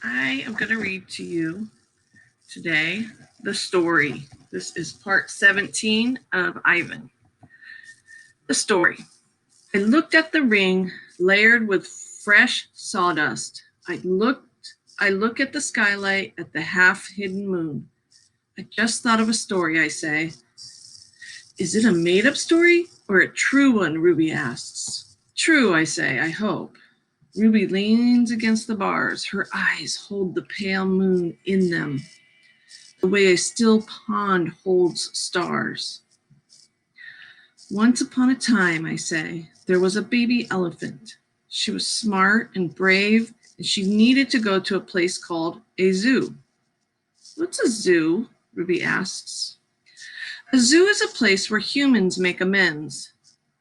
I am going to read to you today the story. This is part 17 of Ivan. The story. I looked at the ring layered with fresh sawdust. I look at the skylight, at the half-hidden moon. I just thought of a story, I say. Is it a made-up story or a true one, Ruby asks. True, I say, I hope. Ruby leans against the bars. Her eyes hold the pale moon in them, the way a still pond holds stars. Once upon a time, I say, there was a baby elephant. She was smart and brave, and she needed to go to a place called a zoo. What's a zoo? Ruby asks. A zoo is a place where humans make amends.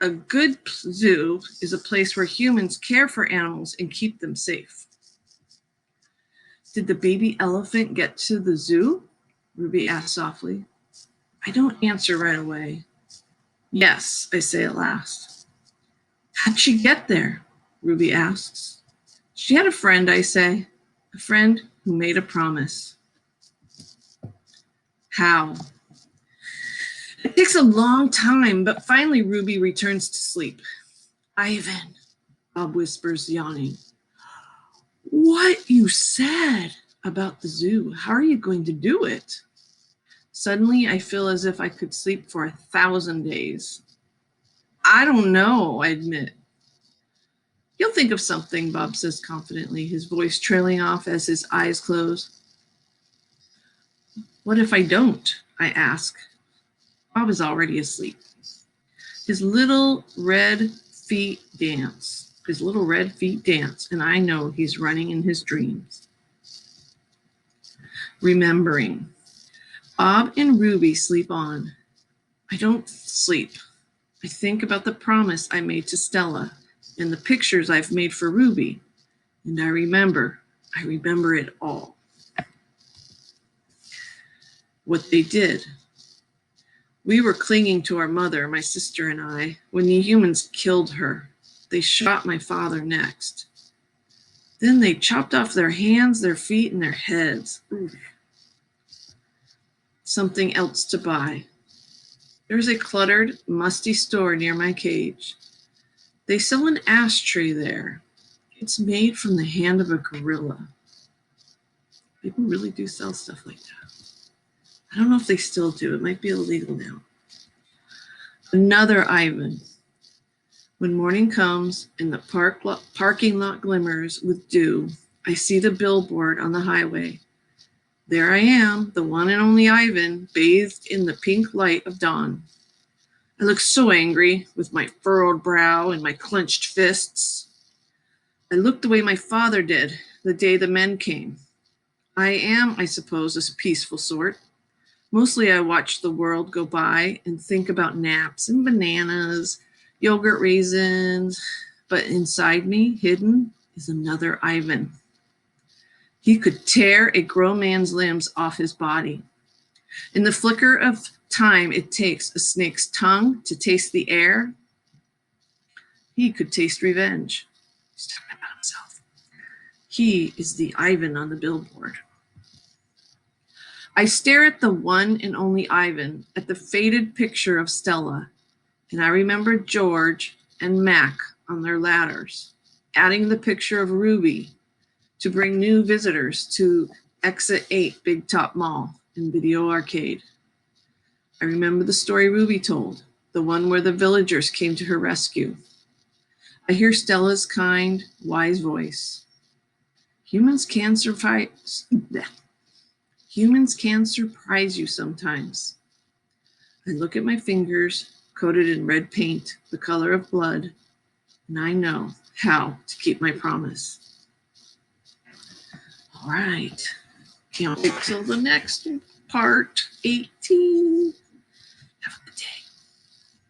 A good zoo is a place where humans care for animals and keep them safe. Did the baby elephant get to the zoo? Ruby asks softly. I don't answer right away. Yes, I say at last. How'd she get there? Ruby asks. She had a friend, I say. A friend who made a promise. How? It takes a long time, but finally Ruby returns to sleep. Ivan, Bob whispers, yawning. What you said about the zoo, how are you going to do it? Suddenly, I feel as if I could sleep for 1,000 days. I don't know, I admit. You'll think of something, Bob says confidently, his voice trailing off as his eyes close. What if I don't? I ask. Bob is already asleep. His little red feet dance, and I know he's running in his dreams. Remembering. Bob and Ruby sleep on. I don't sleep. I think about the promise I made to Stella and the pictures I've made for Ruby. And I remember it all. What they did. We were clinging to our mother, my sister and I, when the humans killed her. They shot my father next. Then they chopped off their hands, their feet, and their heads. Ooh. Something else to buy. There's a cluttered, musty store near my cage. They sell an ashtray there. It's made from the hand of a gorilla. People really do sell stuff like that. I don't know if they still do. It might be illegal now. Another Ivan. When morning comes and the parking lot glimmers with dew, I see the billboard on the highway. There I am, the one and only Ivan, bathed in the pink light of dawn. I look so angry, with my furrowed brow and my clenched fists. I look the way my father did the day the men came. I am, I suppose, a peaceful sort. Mostly I watch the world go by and think about naps and bananas, yogurt raisins, but inside me, hidden, is another Ivan. He could tear a grown man's limbs off his body. In the flicker of time it takes a snake's tongue to taste the air, he could taste revenge. He's talking about himself. He is the Ivan on the billboard. I stare at the one and only Ivan, at the faded picture of Stella, and I remember George and Mac on their ladders, adding the picture of Ruby to bring new visitors to Exit 8 Big Top Mall and Video Arcade. I remember the story Ruby told, the one where the villagers came to her rescue. I hear Stella's kind, wise voice. Humans can surprise you sometimes. I look at my fingers, coated in red paint, the color of blood, and I know how to keep my promise. All right. Can't wait till the next part, 18.